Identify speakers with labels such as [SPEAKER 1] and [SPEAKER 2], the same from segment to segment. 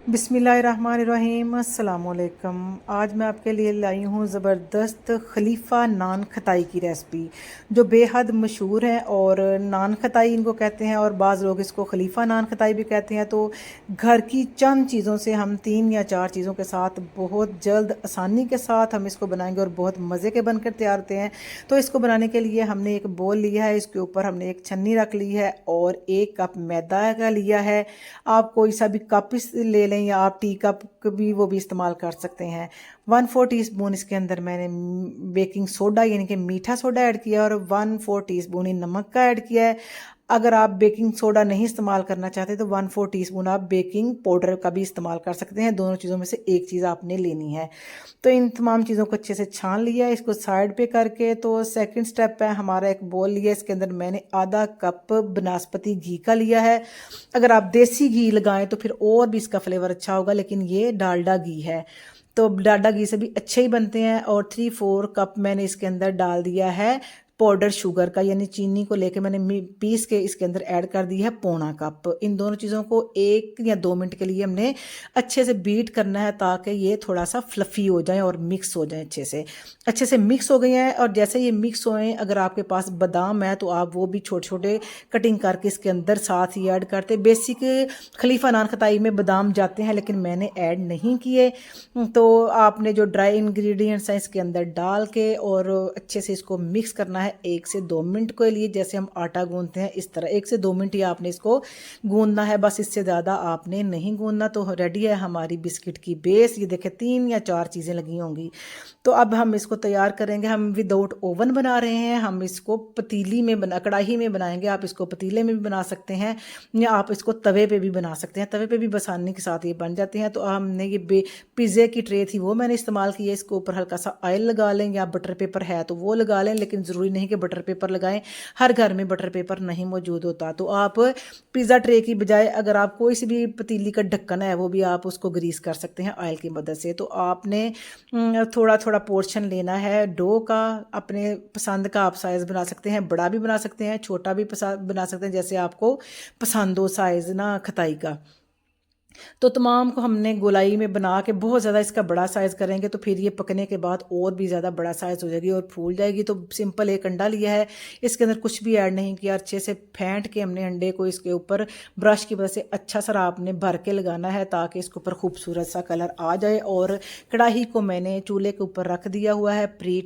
[SPEAKER 1] बिस्मिल्लाहिर्रहमानिर्रहीम अस्सलामुअलैकुम। आज मैं आपके लिए लाई हूँ ज़बरदस्त खलीफा नान खताई की रेसिपी, जो बेहद मशहूर है। और नान खताई इनको कहते हैं और बाज़ लोग इसको खलीफा नान खताई भी कहते हैं। तो घर की चंद चीज़ों से हम 3 या 4 चीज़ों के साथ बहुत जल्द आसानी के साथ हम इसको बनाएंगे और बहुत मज़े के बनकर तैयार होते हैं। तो इसको बनाने के लिए हमने एक बोल लिया है, इसके ऊपर हमने एक छन्नी रख ली है और 1 कप मैदा का लिया है। आप कोई सा भी कप ले लें या आप टी कप भी वो भी इस्तेमाल कर सकते हैं। 1/4 टीस्पून इसके अंदर मैंने बेकिंग सोडा यानी कि मीठा सोडा ऐड किया और 1/4 टीस्पून ही नमक का ऐड किया है। अगर आप बेकिंग सोडा नहीं इस्तेमाल करना चाहते तो 1/4 टीस्पून आप बेकिंग पाउडर का भी इस्तेमाल कर सकते हैं। दोनों चीज़ों में से एक चीज़ आपने लेनी है। तो इन तमाम चीज़ों को अच्छे से छान लिया, इसको साइड पे करके। तो सेकंड स्टेप है, हमारा एक बोल लिया, इसके अंदर मैंने आधा कप बनास्पति घी का लिया है। अगर आप देसी घी लगाएं तो फिर और भी इसका फ्लेवर अच्छा होगा, लेकिन ये डालडा घी है तो डालडा घी से भी अच्छे ही बनते हैं। और 3/4 कप मैंने इसके अंदर डाल दिया है पाउडर शुगर का, यानी चीनी को लेके मैंने पीस के इसके अंदर ऐड कर दी है 1/4 कप। इन दोनों चीज़ों को 1 या 2 मिनट के लिए हमने अच्छे से बीट करना है, ताकि ये थोड़ा सा फ्लफ़ी हो जाए और मिक्स हो जाए। अच्छे से मिक्स हो गए हैं। और जैसे ये मिक्स होए, अगर आपके पास बादाम है तो आप वो भी छोटे छोटे कटिंग करके इसके अंदर साथ ही ऐड करते। बेसिक खलीफा नान खताई में बादाम जाते हैं, लेकिन मैंने ऐड नहीं किए। तो आपने जो ड्राई इंग्रेडिएंट्स हैं इसके अंदर डाल के और अच्छे से इसको मिक्स करना है 1 से 2 मिनट के लिए। जैसे हम आटा गूंदते हैं इस तरह 1 से 2 मिनट ही आपने इसको गूंदना है, बस इससे ज़्यादा आपने नहीं गूंदना। तो रेडी है हमारी बिस्किट की बेस। ये देखें 3 या 4 चीज़ें लगी होंगी। तो अब हम इसको तैयार करेंगे। हम विदाउट ओवन बना रहे हैं, हम इसको पतीली में कढ़ाई में बनाएंगे। आप इसको पतीले में भी बना सकते हैं या आप इसको तवे पे भी बना सकते हैं। तवे पे भी आसानी के साथ ये बन जाते हैं। तो हमने ये पिज़्ज़े की ट्रे थी वो मैंने इस्तेमाल की है। इसके ऊपर हल्का सा ऑयल लगा लें या बटर पेपर है तो वो लगा लें, लेकिन ज़रूरी नहीं कि बटर पेपर लगाएं, हर घर में बटर पेपर नहीं मौजूद होता। तो आप पिज़्ज़ा ट्रे की बजाय अगर आप कोई सी भी पतीली का ढक्कन है वो भी आप उसको ग्रीस कर सकते हैं ऑयल की मदद से। तो आपने थोड़ा थोड़ा पोर्शन लेना है डो का। अपने पसंद का आप साइज़ बना सकते हैं, बड़ा भी बना सकते हैं, छोटा भी बना सकते हैं, जैसे आपको पसंद हो साइज़ ना खताई का। तो तमाम को हमने गोलाई में बना के बहुत ज़्यादा इसका बड़ा साइज़ करेंगे तो फिर ये पकने के बाद और भी ज़्यादा बड़ा साइज़ हो जाएगी और फूल जाएगी। तो सिंपल एक अंडा लिया है, इसके अंदर कुछ भी ऐड नहीं किया। अच्छे से फेंट के हमने अंडे को इसके ऊपर ब्रश की वजह से अच्छा सा आपने भर के लगाना है, ताकि इसके ऊपर खूबसूरत सा कलर आ जाए। और कढ़ाई को मैंने चूल्हे के ऊपर रख दिया हुआ है प्री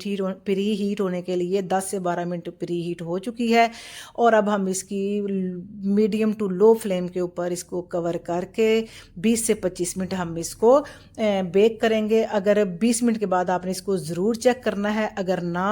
[SPEAKER 1] हीट होने के लिए। 10 से 12 मिनट प्री हीट हो चुकी है। और अब हम इसकी मीडियम टू लो फ्लेम के ऊपर इसको कवर करके 20 से 25 मिनट हम इसको बेक करेंगे। अगर 20 मिनट के बाद आपने इसको ज़रूर चेक करना है। अगर ना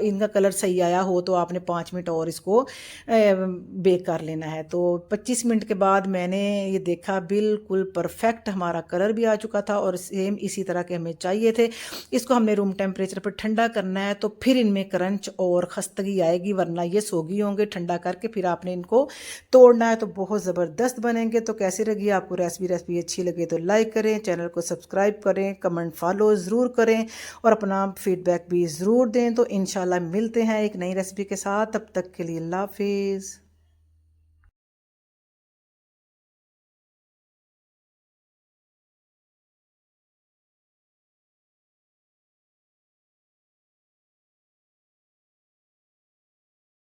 [SPEAKER 1] इनका कलर सही आया हो तो आपने 5 मिनट और इसको बेक कर लेना है। तो 25 मिनट के बाद मैंने ये देखा, बिल्कुल परफेक्ट हमारा कलर भी आ चुका था और सेम इसी तरह के हमें चाहिए थे। इसको हमने रूम टेम्परेचर पर ठंडा करना है, तो फिर इनमें क्रंच और खस्तगी आएगी, वरना ये सोगी होंगे। ठंडा करके फिर आपने इनको तोड़ना है, तो बहुत ज़बरदस्त बनेंगे। तो कैसी लगी आपको रेसिपी अच्छी लगे तो लाइक करें, चैनल को सब्सक्राइब करें, कमेंट फॉलो ज़रूर करें और अपना फीडबैक भी ज़रूर दें। तो इंशाल्लाह मिलते हैं एक नई रेसिपी के साथ। तब तक के लिए अल्लाह हाफिज़।